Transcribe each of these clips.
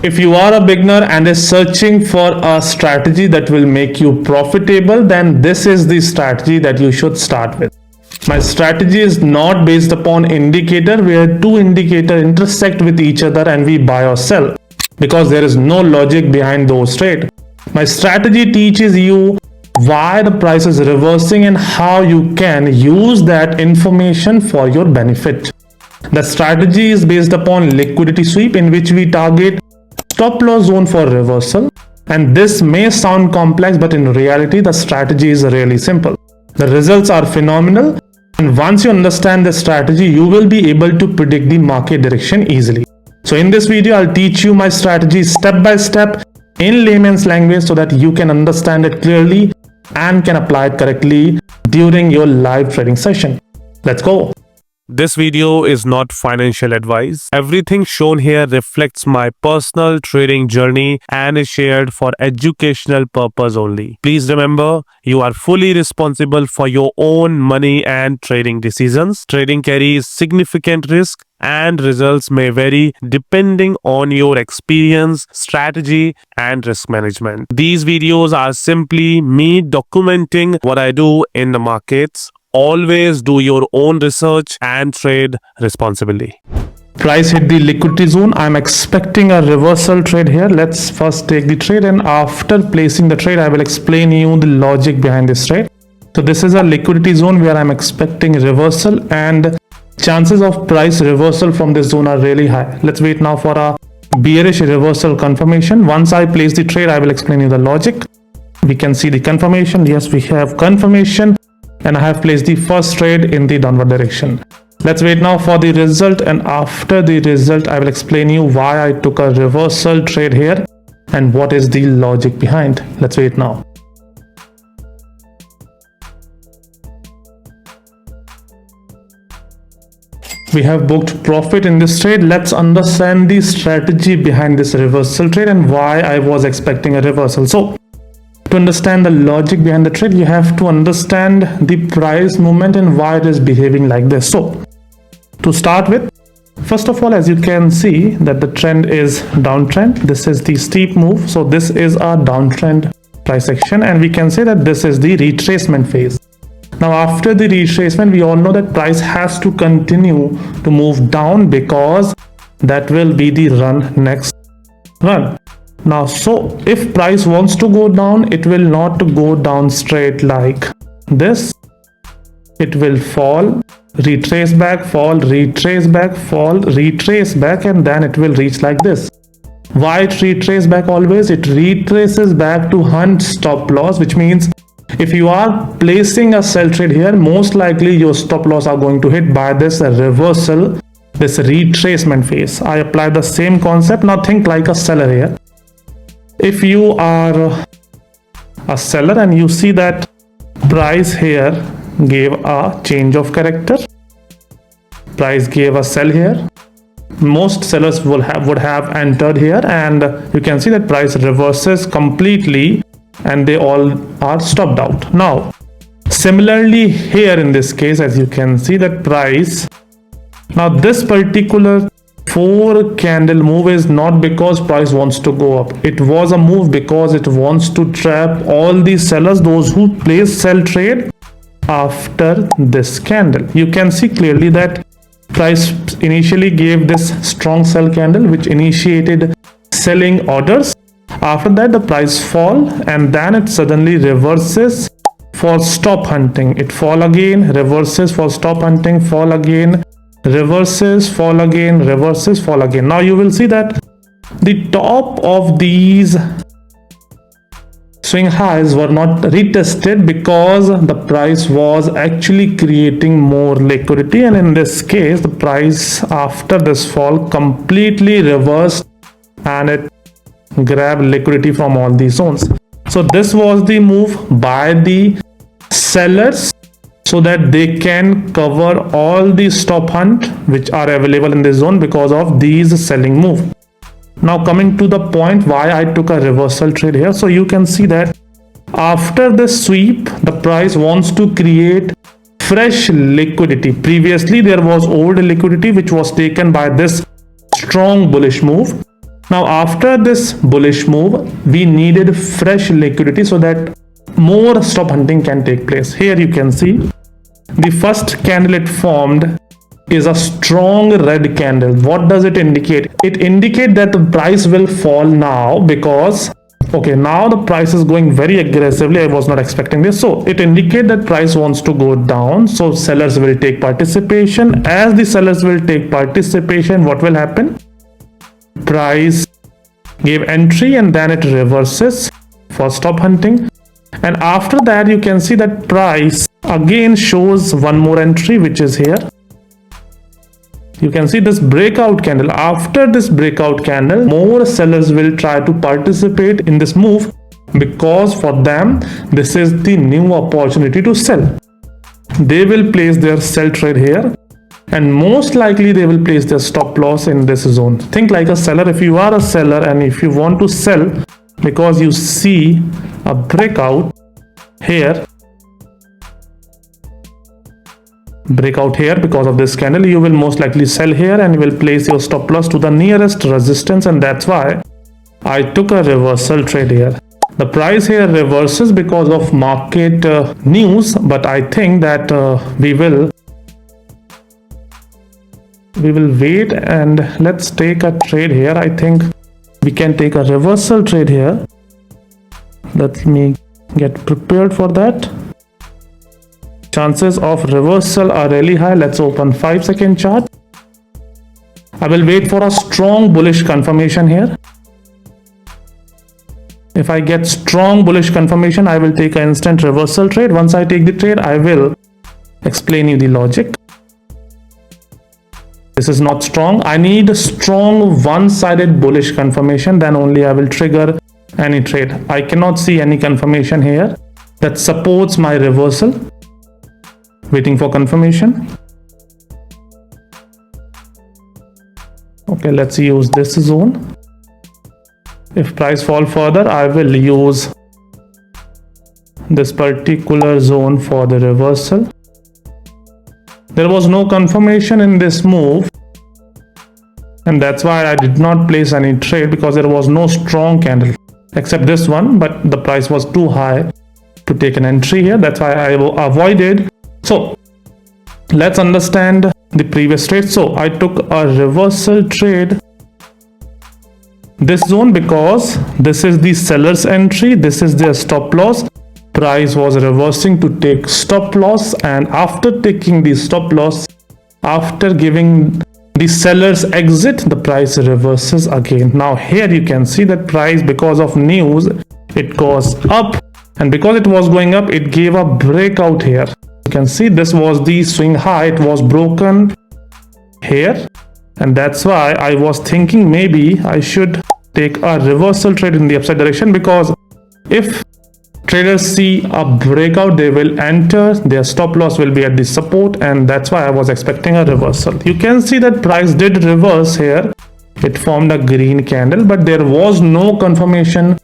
If you are a beginner and is searching for a strategy that will make you profitable, then this is the strategy that you should start with. My strategy is not based upon indicator where two indicators intersect with each other and we buy or sell, because there is no logic behind those trades. My strategy teaches you why the price is reversing and how you can use that information for your benefit. The strategy is based upon liquidity sweep, in which we target stop loss zone for reversal, and this may sound complex, but in reality the strategy is really simple. The results are phenomenal, and once you understand the strategy, you will be able to predict the market direction easily. So in this video, I'll teach you my strategy step by step in layman's language so that you can understand it clearly and can apply it correctly during your live trading session. Let's go. This video is not financial advice. Everything shown here reflects my personal trading journey and is shared for educational purpose only. Please remember, you are fully responsible for your own money and trading decisions. Trading carries significant risk and results may vary depending on your experience, strategy, and risk management. These videos are simply me documenting what I do in the markets. Always do your own research and trade responsibly. Price hit the liquidity zone. I'm expecting a reversal trade here. Let's first take the trade, and after placing the trade, I will explain you the logic behind this trade. So this is a liquidity zone where I'm expecting reversal, and chances of price reversal from this zone are really high. Let's wait now for a bearish reversal confirmation. Once I place the trade, I will explain you the logic. We can see the confirmation. Yes, we have confirmation, and I have placed the first trade in the downward direction. Let's wait now for the result, and after the result I will explain you why I took a reversal trade here and what is the logic behind. Let's wait now. We have booked profit in this trade. Let's understand the strategy behind this reversal trade and why I was expecting a reversal. So to understand the logic behind the trade, you have to understand the price movement and why it is behaving like this. So to start with, first of all, as you can see that the trend is downtrend. This is the steep move. So this is a downtrend price action, and we can say that this is the retracement phase. Now after the retracement, we all know that price has to continue to move down because that will be the next run. Now, so if price wants to go down, it will not go down straight like this. It will fall, retrace back, fall, retrace back, fall, retrace back, and then it will reach like this. Why it retrace back always? It retraces back to hunt stop loss, which means if you are placing a sell trade here, most likely your stop loss are going to hit by this reversal, this retracement phase. I apply the same concept. Now think like a seller here. If you are a seller and you see that price here gave a change of character, price gave a sell here, most sellers would have entered here, and you can see that price reverses completely and they all are stopped out. Now similarly here in this case, as you can see that price, now this particular 4 candle move is not because price wants to go up. It was a move because it wants to trap all the sellers, those who place sell trade after this candle. You can see clearly that price initially gave this strong sell candle which initiated selling orders. After that the price fall, and then it suddenly reverses for stop hunting. It fall again, reverses for stop hunting, fall again, reverses, fall again, reverses, fall again. Now you will see that the top of these swing highs were not retested because the price was actually creating more liquidity, and in this case the price after this fall completely reversed and it grabbed liquidity from all these zones. So this was the move by the sellers so that they can cover all the stop hunt which are available in this zone because of these selling move. Now coming to the point why I took a reversal trade here. So you can see that after the sweep, the price wants to create fresh liquidity. Previously there was old liquidity which was taken by this strong bullish move. Now after this bullish move, we needed fresh liquidity so that more stop hunting can take place. Here you can see the first candle it formed is a strong red candle. What does it indicate? It indicates that the price will fall now because okay, now the price is going very aggressively. I was not expecting this. So it indicates that price wants to go down. So sellers will take participation. As the sellers will take participation, what will happen? Price gave entry and then it reverses for stop hunting. And after that, you can see that price again shows one more entry, which is here. You can see this breakout candle. After this breakout candle, more sellers will try to participate in this move because for them, this is the new opportunity to sell. They will place their sell trade here and most likely they will place their stop loss in this zone. Think like a seller. If you are a seller and if you want to sell because you see a breakout here, because of this candle, you will most likely sell here and you will place your stop loss to the nearest resistance, and that's why I took a reversal trade here. The price here reverses because of market news, but I think that we will wait and let's take a trade here. I think we can take a reversal trade here. Let me get prepared for that. Chances of reversal are really high. Let's open 5-second chart. I will wait for a strong bullish confirmation here. If I get strong bullish confirmation, I will take an instant reversal trade. Once I take the trade, I will explain you the logic. This is not strong. I need a strong one-sided bullish confirmation, then only I will trigger any trade. I cannot see any confirmation here that supports my reversal. Waiting for confirmation. Okay, let's use this zone. If price fall further, I will use this particular zone for the reversal. There was no confirmation in this move, and that's why I did not place any trade because there was no strong candle except this one, but the price was too high to take an entry here. That's why I avoided. So let's understand the previous trade. So I took a reversal trade this zone because this is the seller's entry, this is their stop loss. Price was reversing to take stop loss, and after taking the stop loss, after giving the seller's exit, the price reverses again. Now here you can see that price, because of news, it goes up, and because it was going up, it gave a breakout here. You can see this was the swing high. It was broken here, and that's why I was thinking maybe I should take a reversal trade in the upside direction, because if traders see a breakout, they will enter, their stop loss will be at the support, and that's why I was expecting a reversal. You can see that price did reverse here. It formed a green candle, but there was no confirmation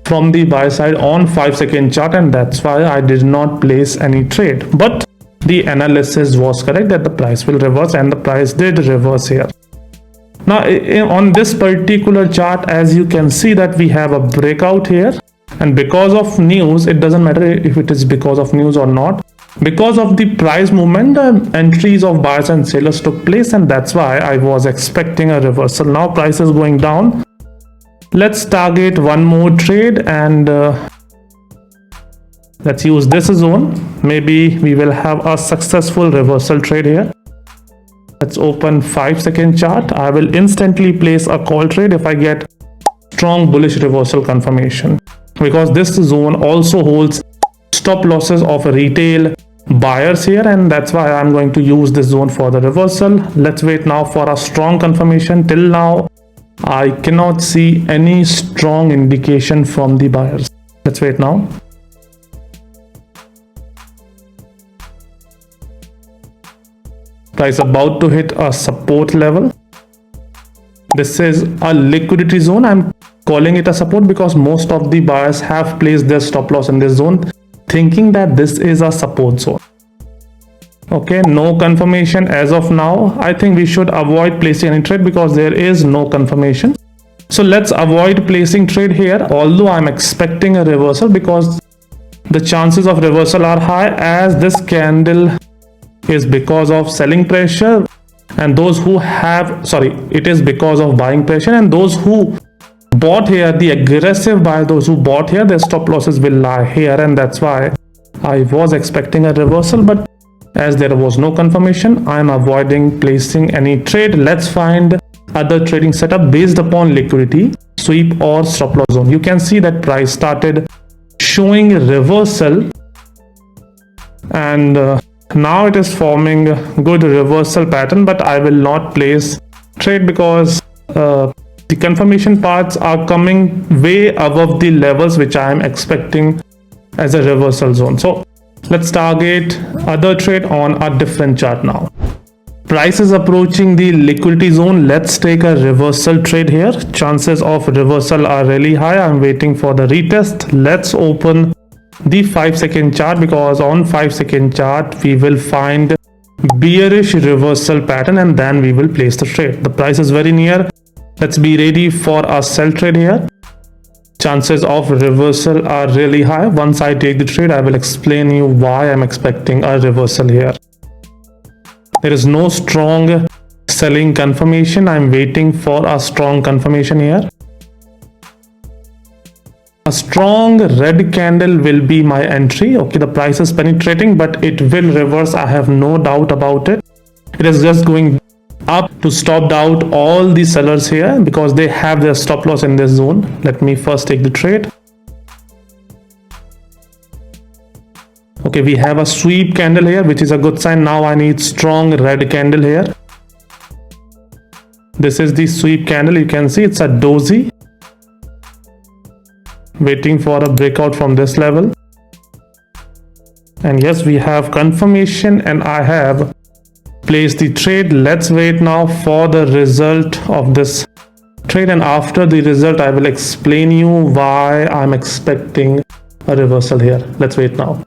from the buy side on 5-second chart, and that's why I did not place any trade. But the analysis was correct that the price will reverse, and the price did reverse here. Now on this particular chart, as you can see that we have a breakout here, and because of news, it doesn't matter if it is because of news or not, because of the price movement, the entries of buyers and sellers took place, and that's why I was expecting a reversal. Now price is going down. Let's target one more trade, and let's use this zone. Maybe we will have a successful reversal trade here. Let's open 5-second chart. I will instantly place a call trade if I get strong bullish reversal confirmation, because this zone also holds stop losses of retail buyers here, and that's why I'm going to use this zone for the reversal. Let's wait now for a strong confirmation. Till now I cannot see any strong indication from the buyers. Let's wait now. Price about to hit a support level. This is a liquidity zone. I'm calling it a support because most of the buyers have placed their stop loss in this zone, thinking that this is a support zone. Okay, no confirmation as of now. I think we should avoid placing any trade because there is no confirmation. So let's avoid placing trade here, although I'm expecting a reversal, because the chances of reversal are high, as this candle is because of selling pressure, and those who have, sorry, it is because of buying pressure, and those who bought here, the aggressive buyer, those who bought here, their stop losses will lie here, and that's why I was expecting a reversal. But as there was no confirmation, I'm avoiding placing any trade. Let's find other trading setup based upon liquidity, sweep or stop loss zone. You can see that price started showing reversal, and now it is forming a good reversal pattern, but I will not place trade because the confirmation parts are coming way above the levels which I am expecting as a reversal zone. So let's target other trade on a different chart now. Price is approaching the liquidity zone. Let's take a reversal trade here. Chances of reversal are really high. I'm waiting for the retest. Let's open the 5-second chart, because on 5-second chart we will find bearish reversal pattern, and then we will place the trade. The price is very near. Let's be ready for a sell trade here. Chances of reversal are really high. Once I take the trade, I will explain you why I'm expecting a reversal here. There is no strong selling confirmation. I'm waiting for a strong confirmation here. A strong red candle will be my entry. Okay, the price is penetrating, but it will reverse. I have no doubt about it. It is just going up to stop out all the sellers here, because they have their stop loss in this zone. Let me first take the trade. Okay, we have a sweep candle here, which is a good sign. Now I need strong red candle here. This is the sweep candle. You can see it's a dozy, waiting for a breakout from this level. And yes, we have confirmation, and I have placed the trade. Let's wait now for the result of this trade, and after the result I will explain you why I'm expecting a reversal here. Let's wait now.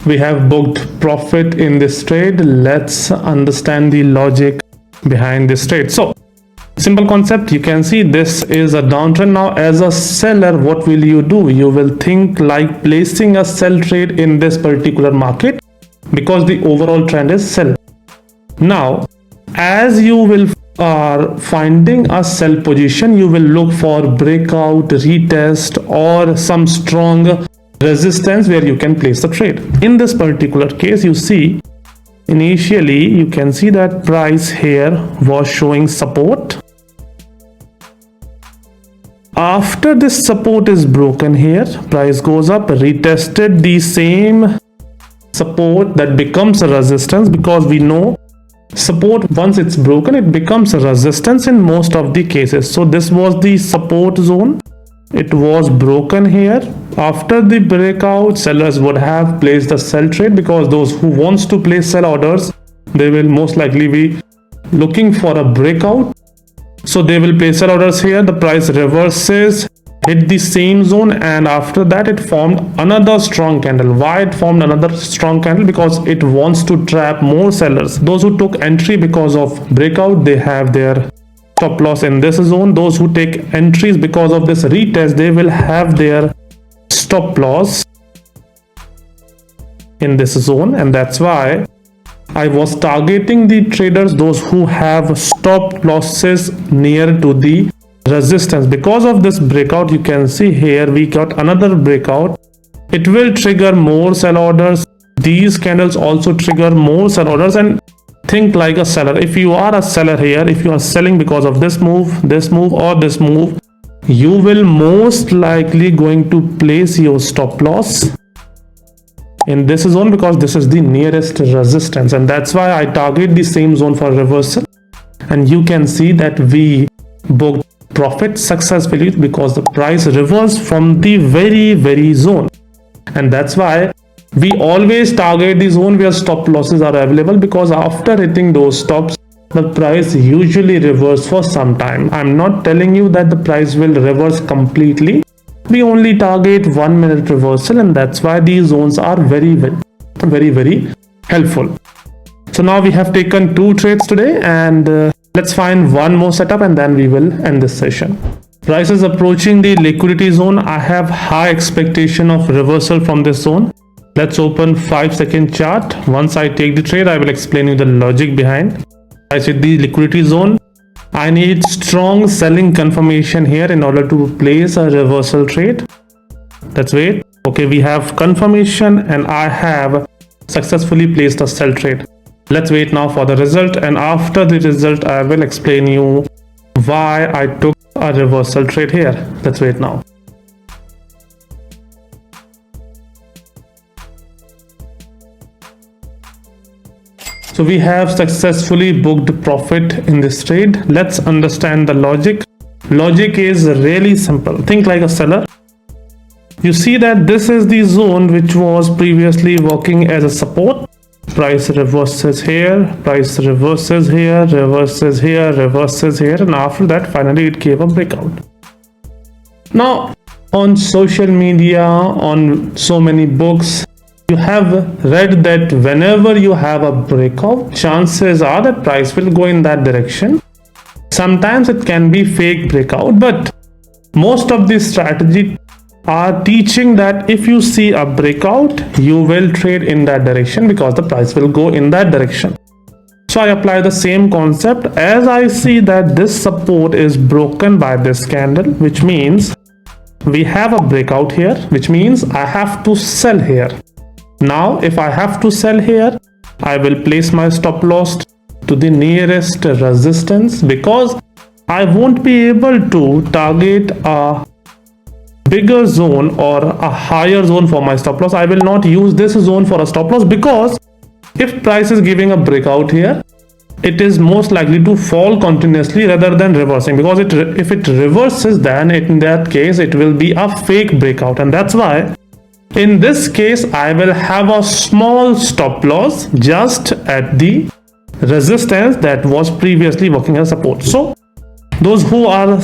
We have booked profit in this trade. Let's understand the logic behind this trade. So simple concept, you can see this is a downtrend. Now as a seller, what will you do? You will think like placing a sell trade in this particular market, because the overall trend is sell. Now as you will are finding a sell position, you will look for breakout, retest, or some strong resistance where you can place the trade. In this particular case, you see initially you can see that price here was showing support. After this support is broken here, price goes up, retested the same support, that becomes a resistance, because we know support, once it's broken, it becomes a resistance in most of the cases. So this was the support zone. It was broken here. After the breakout, sellers would have placed the sell trade, because those who wants to place sell orders, they will most likely be looking for a breakout. So they will place sell orders here. The price reverses, hit the same zone, and after that it formed another strong candle. Why it formed another strong candle? Because it wants to trap more sellers. Those who took entry because of breakout, they have their stop loss in this zone. Those who take entries because of this retest, they will have their stop loss in this zone. And that's why I was targeting the traders, those who have stop losses near to the resistance. Because of this breakout, you can see here we got another breakout. It will trigger more sell orders. These candles also trigger more sell orders. And think like a seller. If you are a seller here, if you are selling because of this move, or this move, you will most likely going to place your stop loss in this zone, because this is the nearest resistance. And that's why I target the same zone for reversal. And you can see that we booked profit successfully, because the price reversed from the very zone. And that's why we always target the zone where stop losses are available, because after hitting those stops, the price usually reverses for some time. I'm not telling you that the price will reverse completely. We only target 1 minute reversal, and that's why these zones are very helpful. So now we have taken 2 trades today, and let's find one more setup and then we will end this session. Price is approaching the liquidity zone. I have high expectation of reversal from this zone. Let's open 5-second chart. Once I take the trade, I will explain you the logic behind. I hit the liquidity zone. I need strong selling confirmation here in order to place a reversal trade. Let's wait. Okay, we have confirmation and I have successfully placed a sell trade. Let's wait now for the result, and after the result I will explain you why I took a reversal trade here. Let's wait now. So we have successfully booked profit in this trade. Let's understand the logic. Logic is really simple. Think like a seller. You see that this is the zone which was previously working as a support. Price reverses here, price reverses here, reverses here, reverses here, and after that finally it gave a breakout. Now on social media, on so many books, you have read that whenever you have a breakout, chances are that price will go in that direction. Sometimes it can be fake breakout, but most of the strategy are teaching that if you see a breakout, you will trade in that direction because the price will go in that direction. So I apply the same concept. As I see that this support is broken by this candle, which means we have a breakout here, which means I have to sell here. Now if I have to sell here, I will place my stop loss to the nearest resistance because I won't be able to target a bigger zone or a higher zone for my stop loss. I will not use this zone for a stop loss because if price is giving a breakout here, it is most likely to fall continuously rather than reversing, because if it reverses, then in that case it will be a fake breakout, and that's why in this case I will have a small stop loss just at the resistance that was previously working as support. So those who are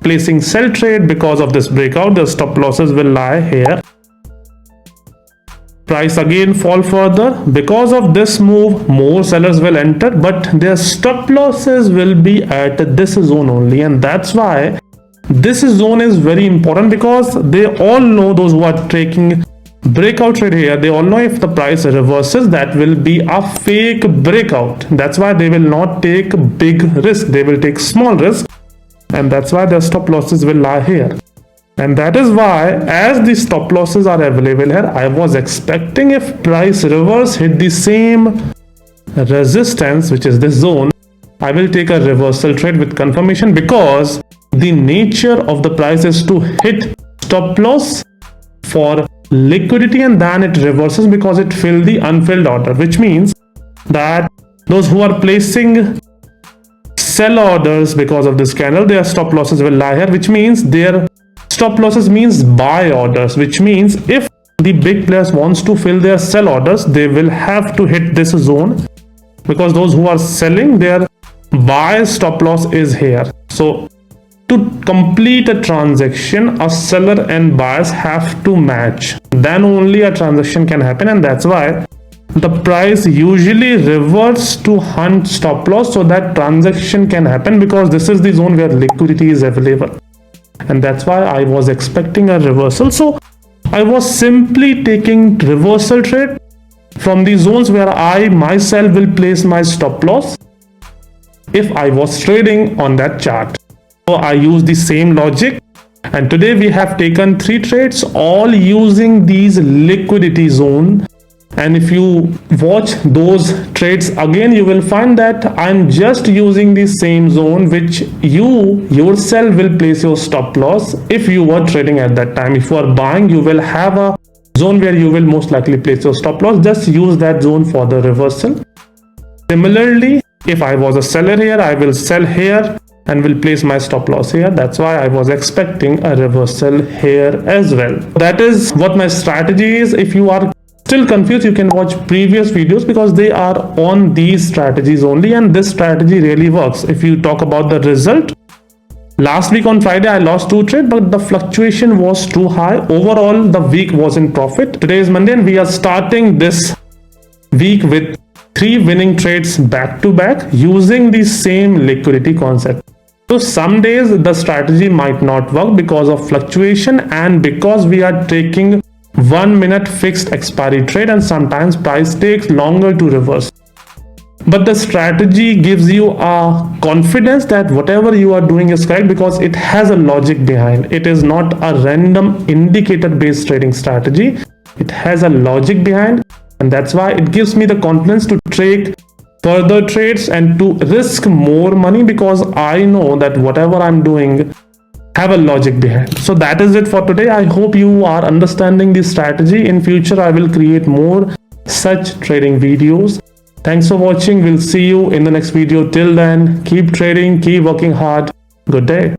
placing sell trade because of this breakout, the stop losses will lie here. Price again fall further. Because of this move, more sellers will enter, but their stop losses will be at this zone only, and that's why this zone is very important, because they all know, those who are taking breakout trade here, they all know if the price reverses, that will be a fake breakout. That's why they will not take big risk, they will take small risk, and that's why the stop losses will lie here. And that is why, as the stop losses are available here, I was expecting if price reverse hit the same resistance, which is this zone, I will take a reversal trade with confirmation, because the nature of the price is to hit stop loss for liquidity and then it reverses because it filled the unfilled order, which means that those who are placing sell orders because of this candle, their stop losses will lie here, which means their stop losses means buy orders, which means if the big players wants to fill their sell orders, they will have to hit this zone, because those who are selling, their buy stop loss is here. So to complete a transaction, a seller and buyers have to match, then only a transaction can happen, and that's why the price usually reverts to hunt stop loss so that transaction can happen, because this is the zone where liquidity is available, and that's why I was expecting a reversal. So I was simply taking reversal trade from the zones where I myself will place my stop loss if I was trading on that chart. So I use the same logic, and today we have taken 3 trades all using these liquidity zone. And if you watch those trades again, you will find that I'm just using the same zone which you yourself will place your stop loss if you were trading at that time. If you are buying, you will have a zone where you will most likely place your stop loss. Just use that zone for the reversal. Similarly, if I was a seller here, I will sell here and will place my stop loss here. That's why I was expecting a reversal here as well. That is what my strategy is. If you are still confused, you can watch previous videos because they are on these strategies only, and this strategy really works. If you talk about the result, last week on Friday I lost 2 trades, but the fluctuation was too high. Overall the week was in profit. Today is Monday and we are starting this week with 3 winning trades back to back using the same liquidity concept. So some days the strategy might not work because of fluctuation and because we are taking 1 minute fixed expiry trade, and sometimes price takes longer to reverse. But the strategy gives you a confidence that whatever you are doing is correct because it has a logic behind. It is not a random indicator based trading strategy. It has a logic behind, and that's why it gives me the confidence to take further trades and to risk more money because I know that whatever I'm doing have a logic behind. So that is it for today. I hope you are understanding this strategy. In future I will create more such trading videos. Thanks for watching. We'll see you in the next video. Till then, keep trading, keep working hard. Good day.